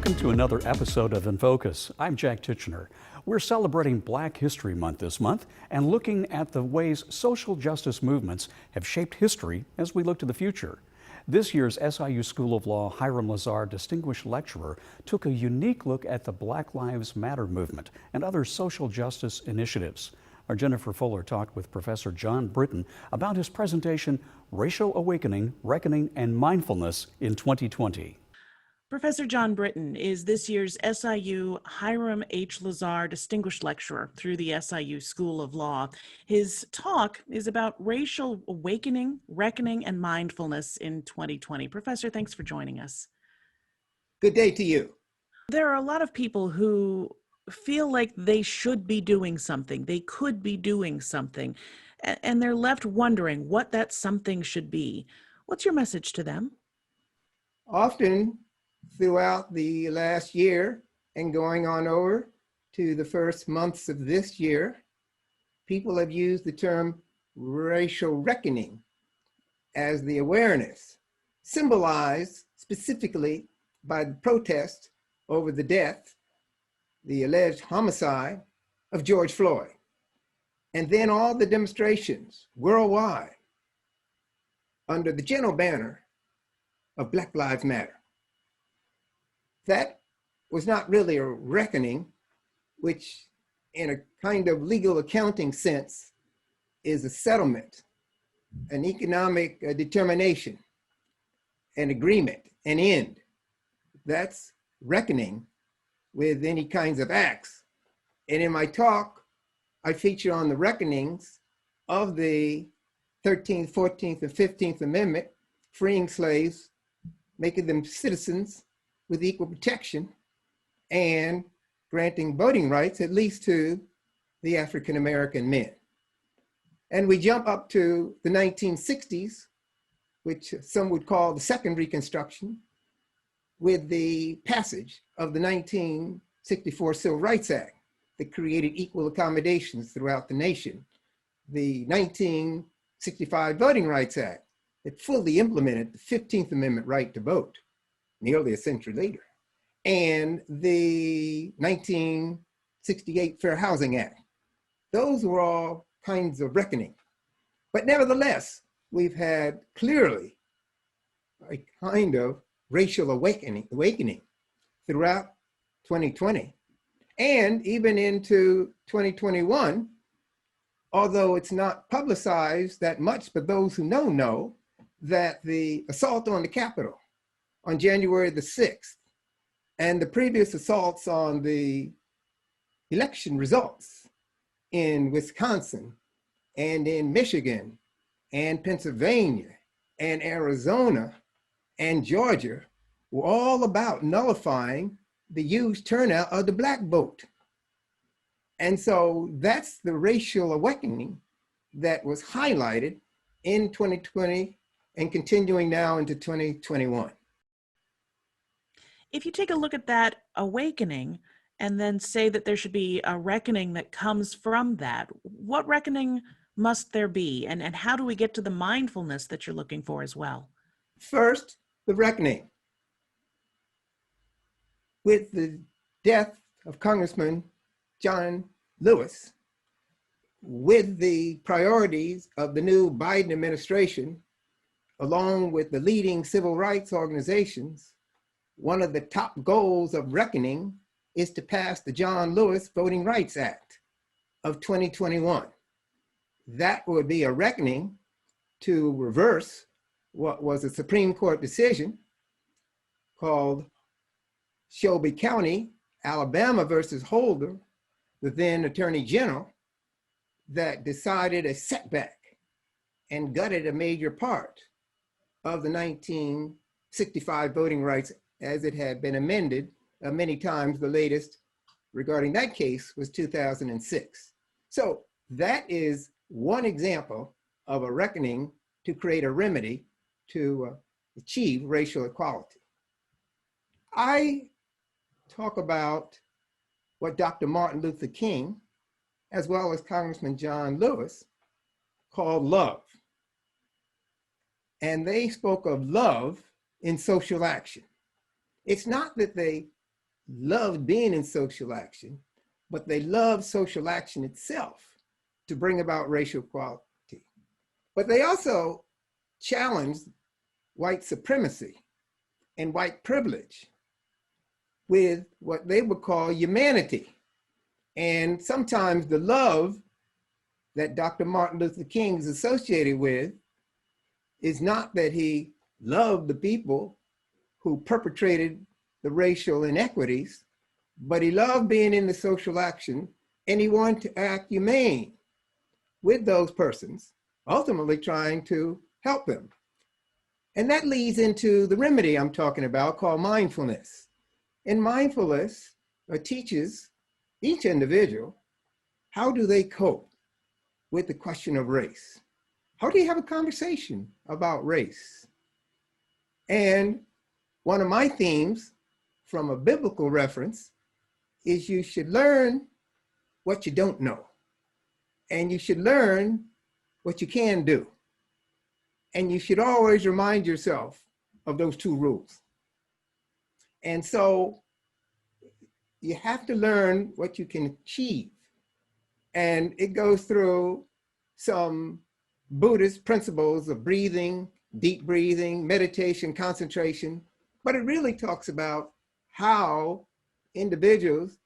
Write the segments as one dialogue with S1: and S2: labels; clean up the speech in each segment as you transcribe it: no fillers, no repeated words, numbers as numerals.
S1: Welcome to another episode of InFocus. I'm Jack Titchener. We're celebrating Black History Month this month and looking at the ways social justice movements have shaped history as we look to the future. This year's SIU School of Law Hiram Lazar Distinguished Lecturer took a unique look at the Black Lives Matter movement and other social justice initiatives. Our Jennifer Fuller talked with Professor John Britton about his presentation, Racial Awakening, Reckoning, and Mindfulness in 2020.
S2: Professor John Britton is this year's SIU Hiram H. Lazar Distinguished Lecturer through the SIU School of Law. His talk is about racial awakening, reckoning, and mindfulness in 2020. Professor, thanks for joining us.
S3: Good day to you.
S2: There are a lot of people who feel like they should be doing something, they could be doing something, and they're left wondering what that something should be. What's your message to them?
S3: Often throughout the last year and going on over to the first months of this year, people have used the term racial reckoning as the awareness, symbolized specifically by the protest over the death, the alleged homicide of George Floyd, and then all the demonstrations worldwide under the general banner of Black Lives Matter. That was not really a reckoning, which in a kind of legal accounting sense is a settlement, an economic determination, an agreement, an end. That's reckoning with any kinds of acts. And in my talk, I feature on the reckonings of the 13th, 14th, and 15th Amendment, freeing slaves, making them citizens with equal protection, and granting voting rights, at least to the African-American men. And we jump up to the 1960s, which some would call the Second Reconstruction, with the passage of the 1964 Civil Rights Act that created equal accommodations throughout the nation, the 1965 Voting Rights Act that fully implemented the 15th Amendment right to vote, nearly a century later, and the 1968 Fair Housing Act. Those were all kinds of reckoning. But nevertheless, we've had clearly a kind of racial awakening throughout 2020 and even into 2021, although it's not publicized that much, but those who know that the assault on the Capitol on January the 6th, and the previous assaults on the election results in Wisconsin and in Michigan and Pennsylvania and Arizona and Georgia were all about nullifying the huge turnout of the Black vote. And so that's the racial awakening that was highlighted in 2020 and continuing now into 2021.
S2: If you take a look at that awakening and then say that there should be a reckoning that comes from that, what reckoning must there be? And how do we get to the mindfulness that you're looking for as well?
S3: First, the reckoning. With the death of Congressman John Lewis, with the priorities of the new Biden administration, along with the leading civil rights organizations, one of the top goals of reckoning is to pass the John Lewis Voting Rights Act of 2021. That would be a reckoning to reverse what was a Supreme Court decision called Shelby County, Alabama versus Holder, the then Attorney General, that decided a setback and gutted a major part of the 1965 Voting Rights as it had been amended many times. The latest regarding that case was 2006. So that is one example of a reckoning to create a remedy to achieve racial equality. I talk about what Dr. Martin Luther King, as well as Congressman John Lewis, called love. And they spoke of love in social action. It's not that they loved being in social action, but they loved social action itself to bring about racial equality. But they also challenged white supremacy and white privilege with what they would call humanity. And sometimes the love that Dr. Martin Luther King is associated with is not that he loved the people who perpetrated the racial inequities, but he loved being in the social action and he wanted to act humane with those persons, ultimately trying to help them. And that leads into the remedy I'm talking about called mindfulness. And mindfulness teaches each individual, how do they cope with the question of race? How do you have a conversation about race? And one of my themes from a biblical reference is you should learn what you don't know. And you should learn what you can do. And you should always remind yourself of those two rules. And so you have to learn what you can achieve. And it goes through some Buddhist principles of breathing, deep breathing, meditation, concentration, but it really talks about how individuals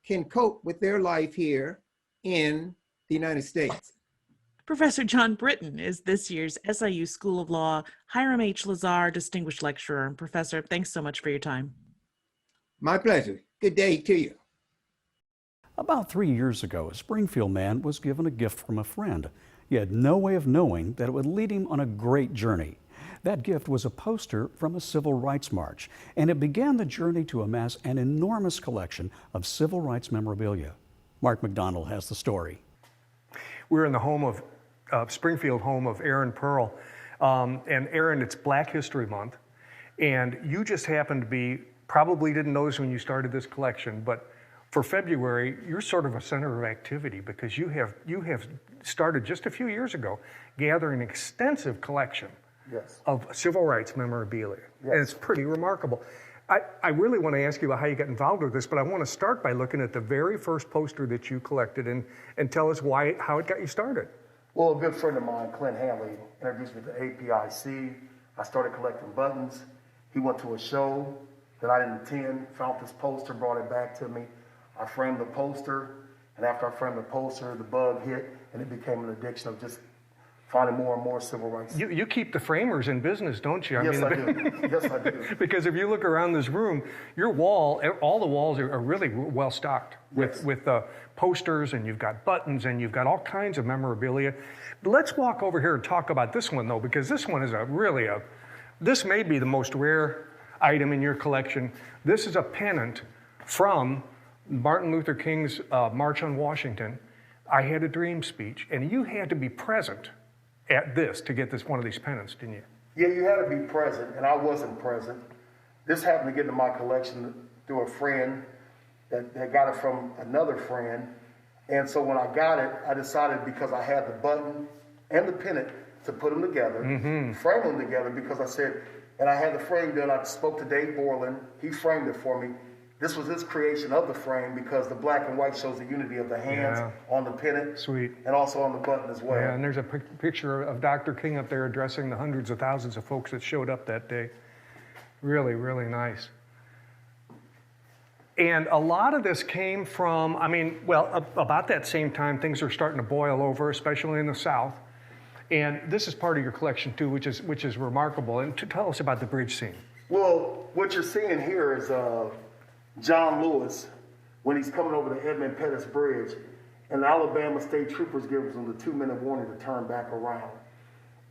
S3: can cope with their life here in the United States.
S2: Professor John Britton is this year's SIU School of Law Hiram H. Lazar Distinguished Lecturer. Professor, thanks so much for your time.
S3: My pleasure. Good day to you.
S1: About 3 years ago, a Springfield man was given a gift from a friend. He had no way of knowing that it would lead him on a great journey. That gift was a poster from a civil rights march, and it began the journey to amass an enormous collection of civil rights memorabilia. Mark McDonald has the story.
S4: We're in the home of Springfield home of Aaron Pearl. And Aaron, it's Black History Month. And you just happened to be, probably didn't notice when you started this collection, but for February, you're sort of a center of activity because you have started just a few years ago gathering an extensive collection of civil rights memorabilia. Yes. And it's pretty remarkable. I really want to ask you about how you got involved with this, but I want to start by looking at the very first poster that you collected and tell us how it got you started.
S5: Well, a good friend of mine, Clint Hanley, introduced me to APIC. I started collecting buttons. He went to a show that I didn't attend, found this poster, brought it back to me. I framed the poster, and after I framed the poster, the bug hit, and it became an addiction of just finding more and more civil rights.
S4: You keep the framers in business, don't you?
S5: Yes, I do. Yes, I do.
S4: Because if you look around this room, your wall, all the walls are really well stocked with posters, and you've got buttons, and you've got all kinds of memorabilia. But let's walk over here and talk about this one, though, because this one is this may be the most rare item in your collection. This is a pennant from Martin Luther King's March on Washington. I Had a Dream speech, and you had to be present at this to get one of these pennants, didn't you?
S5: Yeah, you had to be present, and I wasn't present. This happened to get into my collection through a friend that got it from another friend. And so when I got it, I decided, because I had the button and the pennant, to put them together, frame them together, because I said, and I had the frame done. I spoke to Dave Borland. He framed it for me. This was his creation of the frame, because the black and white shows the unity of the hands on the pennant.
S4: Sweet.
S5: And also on the button as well.
S4: Yeah, and there's a picture of Dr. King up there addressing the hundreds of thousands of folks that showed up that day. Really, really nice. And a lot of this came from, about that same time, things are starting to boil over, especially in the South. And this is part of your collection too, which is remarkable. And tell us about the bridge scene.
S5: Well, what you're seeing here is John Lewis, when he's coming over the Edmund Pettus Bridge, and the Alabama State Troopers give him the 2-minute warning to turn back around.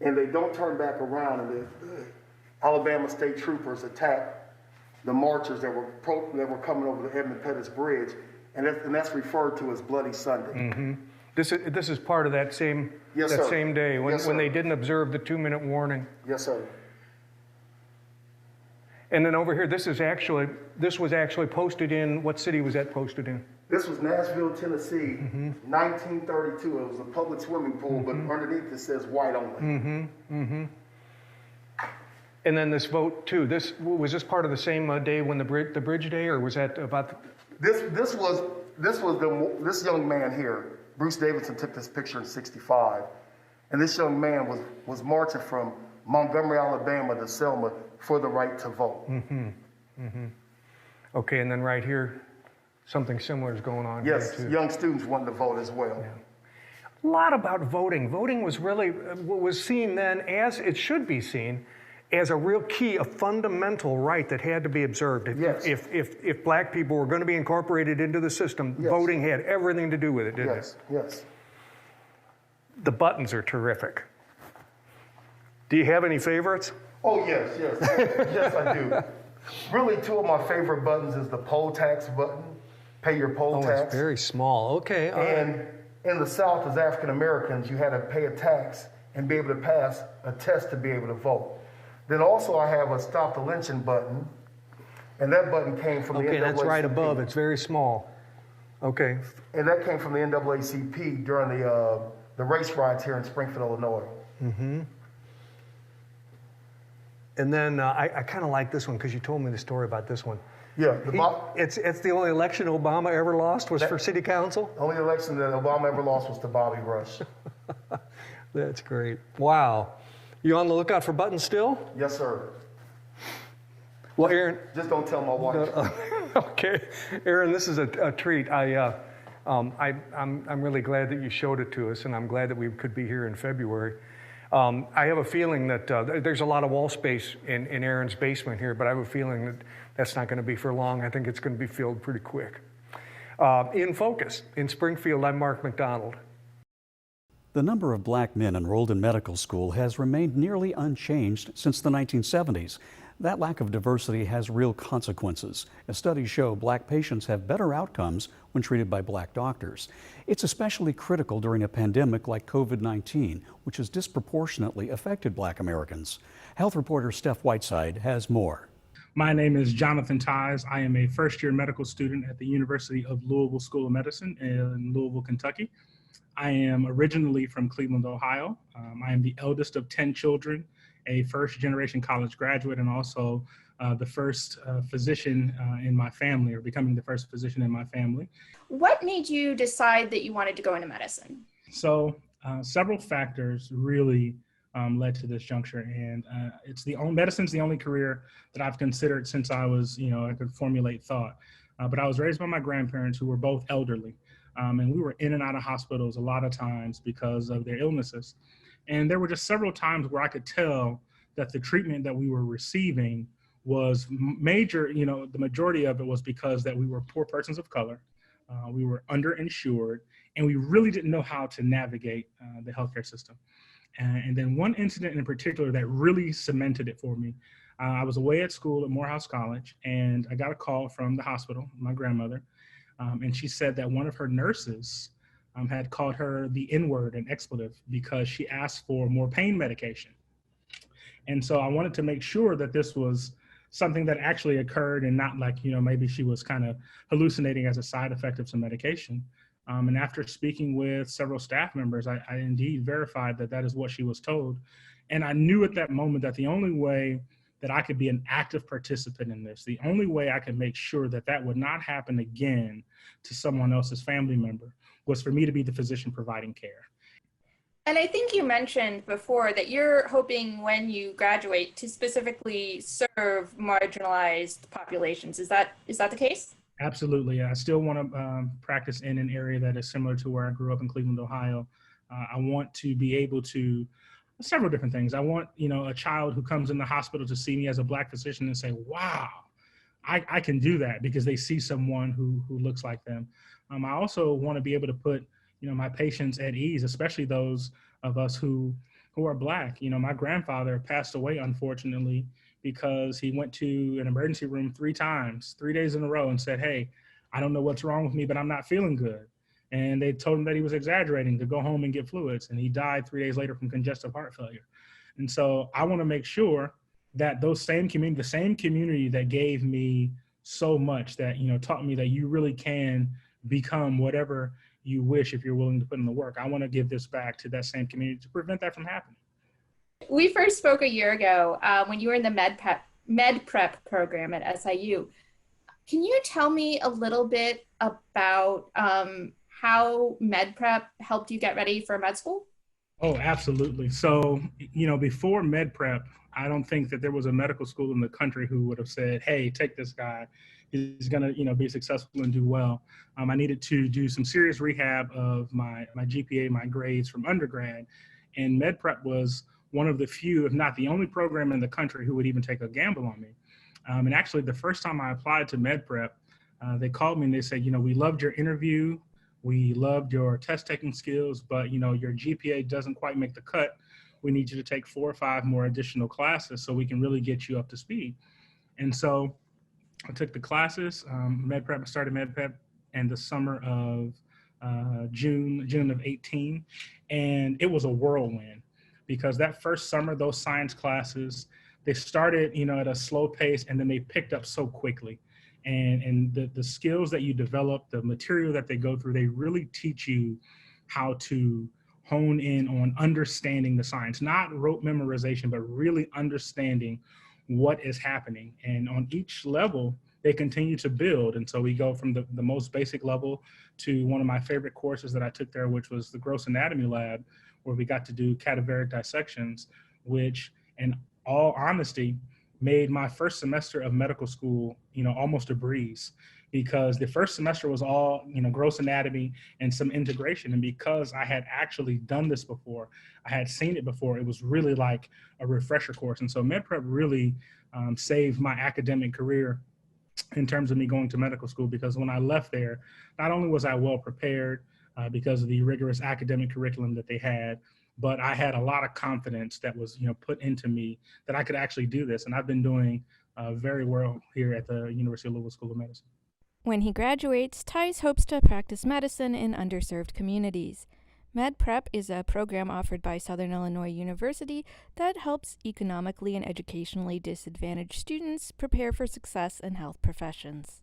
S5: And they don't turn back around, and the Alabama State Troopers attack the marchers that were coming over the Edmund Pettus Bridge, and that's referred to as Bloody Sunday.
S4: Mm-hmm. This is part of that same same day when they didn't observe the 2-minute warning.
S5: Yes, sir.
S4: And then over here, this was actually posted in, what city was that posted in?
S5: This was Nashville, Tennessee, 1932. It was a public swimming pool, but underneath it says white only.
S4: And then this vote too, was this part of the same day when the bridge day, or was that about?
S5: This young man here, Bruce Davidson, took this picture in '65, and this young man was marching from Montgomery, Alabama to Selma for the right to vote.
S4: Okay, and then right here, something similar is going on.
S5: Yes,
S4: here too.
S5: young students wanted to vote as well.
S4: Yeah. A lot about voting. Voting was really was seen then, as it should be seen, as a real key, a fundamental right that had to be observed.
S5: Yes.
S4: If black people were going to be incorporated into the system,
S5: Yes.
S4: Voting had everything to do with it, didn't
S5: Yes, yes.
S4: it? The buttons are terrific. Do you have any favorites?
S5: Oh, yes, yes. Yes, I do. Really, two of my favorite buttons is the poll tax button, pay your poll tax.
S4: It's very small. Okay. All
S5: And
S4: right.
S5: in the South, as African Americans, you had to pay a tax and be able to pass a test to be able to vote. Then also I have a stop the lynching button, and that button came from the NAACP.
S4: Okay, that's right above. It's very small. Okay.
S5: And that came from the NAACP during the race riots here in Springfield, Illinois.
S4: And then I kind of like this one because you told me the story about this one.
S5: Yeah,
S4: It's the only election Obama ever lost was for city council?
S5: only election that Obama ever lost was to Bobby Rush.
S4: That's great. Wow. You on the lookout for buttons still?
S5: Yes, sir.
S4: Well, Aaron.
S5: Just don't tell my wife.
S4: Okay, Aaron, this is a treat. I'm really glad that you showed it to us, and I'm glad that we could be here in February. I have a feeling that there's a lot of wall space in Aaron's basement here, but I have a feeling that that's not going to be for long. I think it's going to be filled pretty quick. InFocus in Springfield, I'm Mark McDonald.
S1: The number of black men enrolled in medical school has remained nearly unchanged since the 1970s. That lack of diversity has real consequences. As studies show, black patients have better outcomes when treated by black doctors. It's especially critical during a pandemic like COVID-19, which has disproportionately affected black Americans. Health reporter Steph Whiteside has more.
S6: My name is Jonathan Ties. I am a first-year medical student at the University of Louisville School of Medicine in Louisville, Kentucky. I am originally from Cleveland, Ohio. I am the eldest of 10 children, a first-generation college graduate, and also the first physician in my family, or becoming the first physician in my family.
S7: What made you decide that you wanted to go into medicine?
S6: So several factors really led to this juncture, and medicine's the only career that I've considered since I was, I could formulate thought. But I was raised by my grandparents, who were both elderly. And we were in and out of hospitals a lot of times because of their illnesses. And there were just several times where I could tell that the treatment that we were receiving was major, the majority of it was because that we were poor persons of color, we were underinsured, and we really didn't know how to navigate the healthcare system. And then one incident in particular that really cemented it for me, I was away at school at Morehouse College, and I got a call from the hospital, my grandmother, and she said that one of her nurses had called her the N-word, an expletive, because she asked for more pain medication. And so I wanted to make sure that this was something that actually occurred and not like, maybe she was kind of hallucinating as a side effect of some medication. And after speaking with several staff members, I indeed verified that that is what she was told. And I knew at that moment that the only way that I could be an active participant in this, the only way I could make sure that that would not happen again to someone else's family member, was for me to be the physician providing care.
S7: And I think you mentioned before that you're hoping when you graduate to specifically serve marginalized populations. Is that the case?
S6: Absolutely. I still want to practice in an area that is similar to where I grew up in Cleveland, Ohio. I want to be able to several different things. I want, a child who comes in the hospital to see me as a Black physician and say, wow, I can do that, because they see someone who looks like them. I also want to be able to put, my patients at ease, especially those of us who are Black. My grandfather passed away, unfortunately, because he went to an emergency room 3 times, 3 days in a row, and said, hey, I don't know what's wrong with me, but I'm not feeling good. And they told him that he was exaggerating, to go home and get fluids. And he died 3 days later from congestive heart failure. And so I want to make sure that the same community that gave me so much, that, taught me that you really can become whatever you wish if you're willing to put in the work. I want to give this back to that same community to prevent that from happening.
S7: We first spoke a year ago when you were in the med prep program at SIU. Can you tell me a little bit about how med prep helped you get ready for med school?
S6: Oh, absolutely. So, before med prep, I don't think that there was a medical school in the country who would have said, hey, take this guy. He's going to, be successful and do well. I needed to do some serious rehab of my GPA, my grades from undergrad. And med prep was one of the few, if not the only program in the country who would even take a gamble on me. And actually, the first time I applied to med prep, they called me and they said, we loved your interview. We loved your test taking skills, but your GPA doesn't quite make the cut. We need you to take 4 or 5 more additional classes so we can really get you up to speed. And so I took the classes, I started med prep in the summer of June of 18. And it was a whirlwind because that first summer, those science classes, they started, at a slow pace and then they picked up so quickly. And the skills that you develop, the material that they go through, they really teach you how to hone in on understanding the science, not rote memorization, but really understanding what is happening. And on each level, they continue to build. And so we go from the most basic level to one of my favorite courses that I took there, which was the gross anatomy lab, where we got to do cadaveric dissections, which in all honesty, made my first semester of medical school, almost a breeze, because the first semester was all, gross anatomy and some integration. And because I had actually done this before, I had seen it before, it was really like a refresher course. And so med prep really saved my academic career in terms of me going to medical school, because when I left there, not only was I well prepared because of the rigorous academic curriculum that they had, but I had a lot of confidence that was, put into me that I could actually do this. And I've been doing very well here at the University of Louisville School of Medicine.
S8: When he graduates, Tice hopes to practice medicine in underserved communities. Med Prep is a program offered by Southern Illinois University that helps economically and educationally disadvantaged students prepare for success in health professions.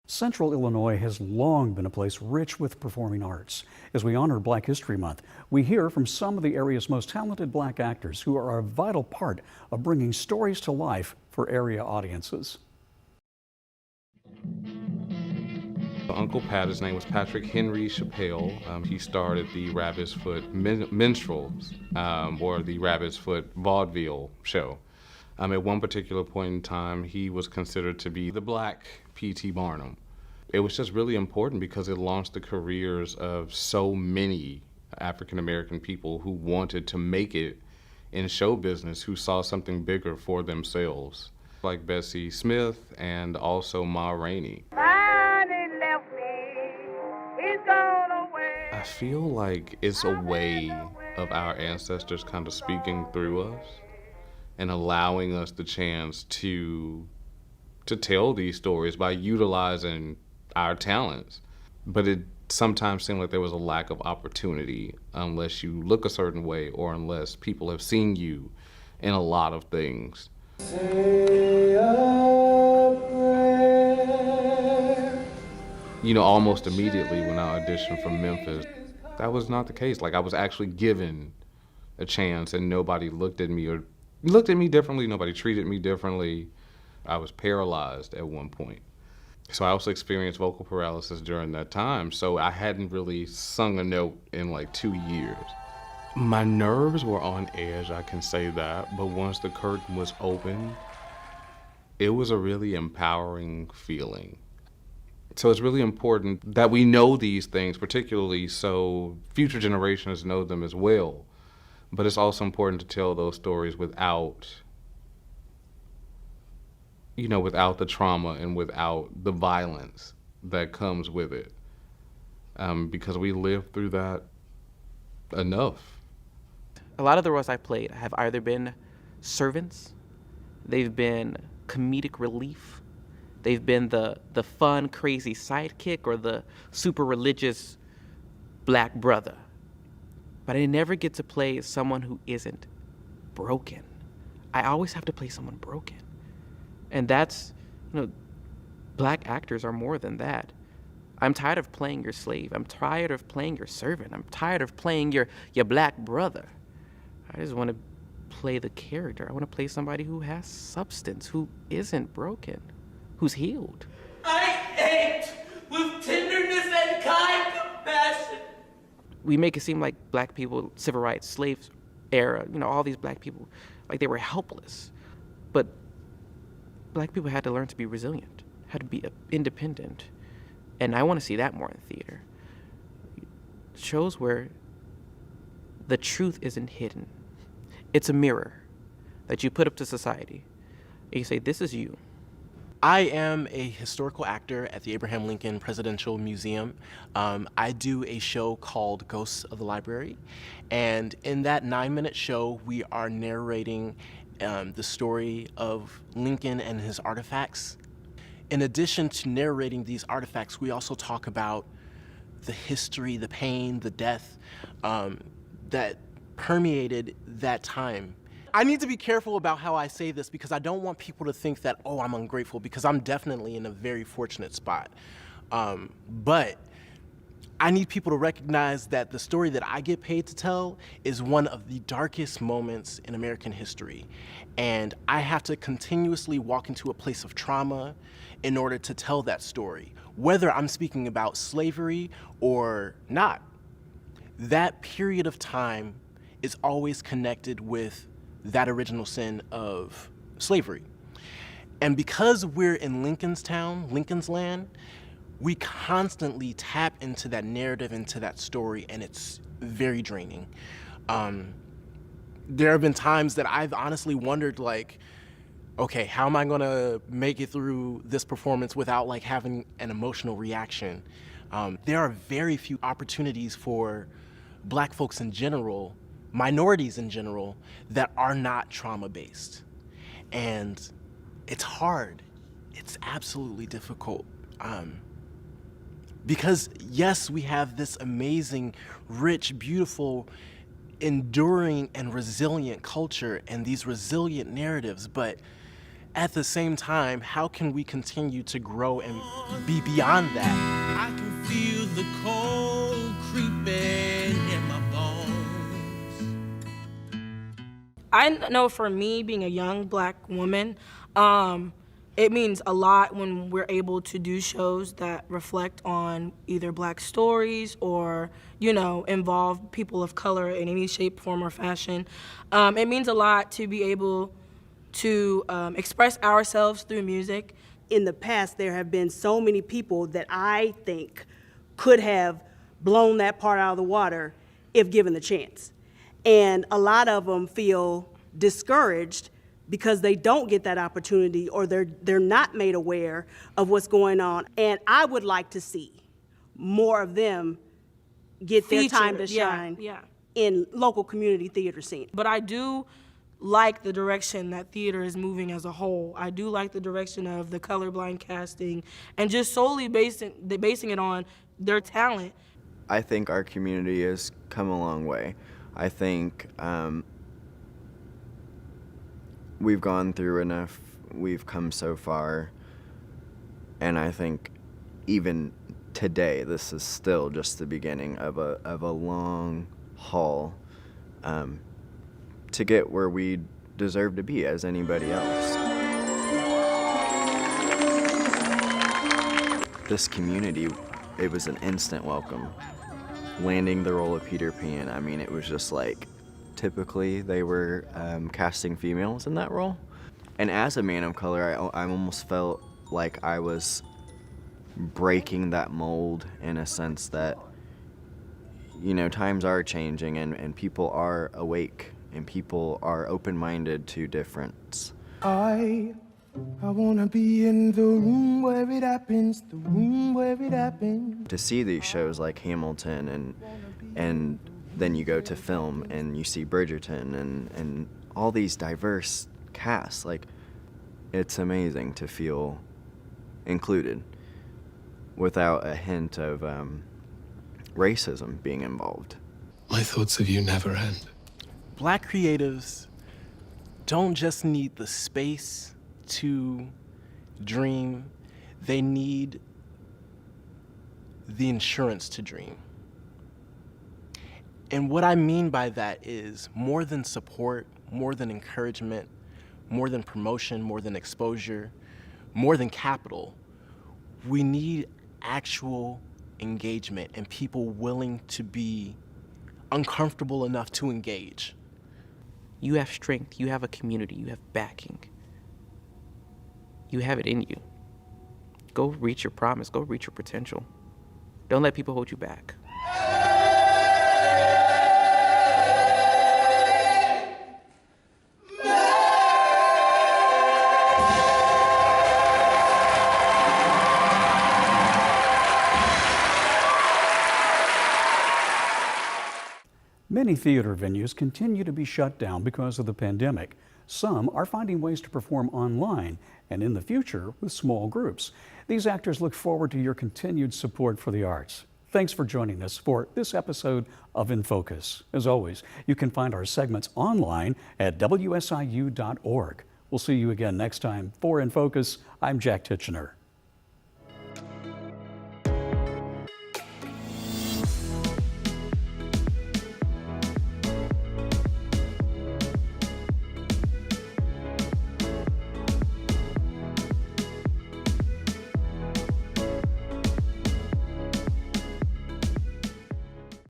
S1: Central Illinois has long been a place rich with performing arts. As we honor Black History Month, we hear from some of the area's most talented Black actors who are a vital part of bringing stories to life for area audiences.
S9: Uncle Pat, his name was Patrick Henry Chappelle. He started the Rabbit's Foot Minstrels, or the Rabbit's Foot vaudeville show. At one particular point in time, he was considered to be the Black P.T. Barnum. It was just really important because it launched the careers of so many African-American people who wanted to make it in show business, who saw something bigger for themselves, like Bessie Smith and also Ma Rainey. I feel like it's a way of our ancestors kind of speaking through us and allowing us the chance to tell these stories by utilizing our talents. But it sometimes seemed like there was a lack of opportunity unless you look a certain way or unless people have seen you in a lot of things. Say a prayer. Almost immediately when I auditioned for Memphis, that was not the case. Like, I was actually given a chance and nobody looked at me differently, nobody treated me differently. I was paralyzed at one point. So I also experienced vocal paralysis during that time, so I hadn't really sung a note in like 2 years. My nerves were on edge, I can say that, but once the curtain was open, it was a really empowering feeling. So it's really important that we know these things, particularly so future generations know them as well. But it's also important to tell those stories without the trauma and without the violence that comes with it. Because we lived through that enough.
S10: A lot of the roles I played have either been servants, they've been comedic relief, they've been the fun, crazy sidekick, or the super religious black brother. But I never get to play someone who isn't broken. I always have to play someone broken. And that's, Black actors are more than that. I'm tired of playing your slave. I'm tired of playing your servant. I'm tired of playing your black brother. I just want to play the character. I want to play somebody who has substance, who isn't broken, who's healed.
S11: I act with tenderness and kind compassion.
S10: We make it seem like black people, civil rights, slaves era, all these black people, like they were helpless. But black people had to learn to be resilient, had to be independent. And I want to see that more in theater. Shows where the truth isn't hidden. It's a mirror that you put up to society. And you say, this is you.
S12: I am a historical actor at the Abraham Lincoln Presidential Museum. I do a show called Ghosts of the Library. And in that 9-minute show, we are narrating the story of Lincoln and his artifacts. In addition to narrating these artifacts, we also talk about the history, the pain, the death that permeated that time. I need to be careful about how I say this because I don't want people to think that, oh, I'm ungrateful, because I'm definitely in a very fortunate spot. But I need people to recognize that the story that I get paid to tell is one of the darkest moments in American history. And I have to continuously walk into a place of trauma in order to tell that story, whether I'm speaking about slavery or not. That period of time is always connected with that original sin of slavery. And because we're in Lincoln's town, Lincoln's land, we constantly tap into that narrative, into that story, and it's very draining. There have been times that I've honestly wondered, like, okay, how am I gonna make it through this performance without like having an emotional reaction? There are very few opportunities for Black folks in general, minorities in general, that are not trauma-based. And it's hard. It's absolutely difficult. Because yes, we have this amazing, rich, beautiful, enduring and resilient culture and these resilient narratives, but at the same time, how can we continue to grow and be beyond that?
S11: I can feel the cold creeping in my bones.
S13: I know for me, being a young Black woman, it means a lot when we're able to do shows that reflect on either Black stories or, involve people of color in any shape, form, or fashion. It means a lot to be able to express ourselves through music.
S14: In the past, there have been so many people that I think could have blown that part out of the water if given the chance. And a lot of them feel discouraged because they don't get that opportunity, or they're not made aware of what's going on. And I would like to see more of them get their time to shine in local community theater scene.
S13: But I do like the direction that theater is moving as a whole. I do like the direction of the colorblind casting and just solely basing it on their talent.
S15: I think our community has come a long way. I think we've gone through enough, we've come so far, and I think even today, this is still just the beginning of a long haul to get where we deserve to be as anybody else. This community, it was an instant welcome. Landing the role of Peter Pan, I mean, it was just like, typically they were casting females in that role. And as a man of color, I almost felt like I was breaking that mold in a sense that, times are changing and people are awake and people are open-minded to difference.
S11: I wanna be in the room where it happens, the room where it happens.
S15: To see these shows like Hamilton and then you go to film and you see Bridgerton and all these diverse casts, like, it's amazing to feel included without a hint of racism being involved.
S11: My thoughts of you never end.
S12: Black creatives don't just need the space to dream, they need the insurance to dream. And what I mean by that is more than support, more than encouragement, more than promotion, more than exposure, more than capital, we need actual engagement and people willing to be uncomfortable enough to engage.
S10: You have strength, you have a community, you have backing. You have it in you. Go reach your promise, go reach your potential. Don't let people hold you back.
S1: Many theater venues continue to be shut down because of the pandemic. Some are finding ways to perform online and in the future with small groups. These actors look forward to your continued support for the arts. Thanks for joining us for this episode of InFocus. As always, you can find our segments online at WSIU.org. We'll see you again next time. For InFocus, I'm Jack Titchener.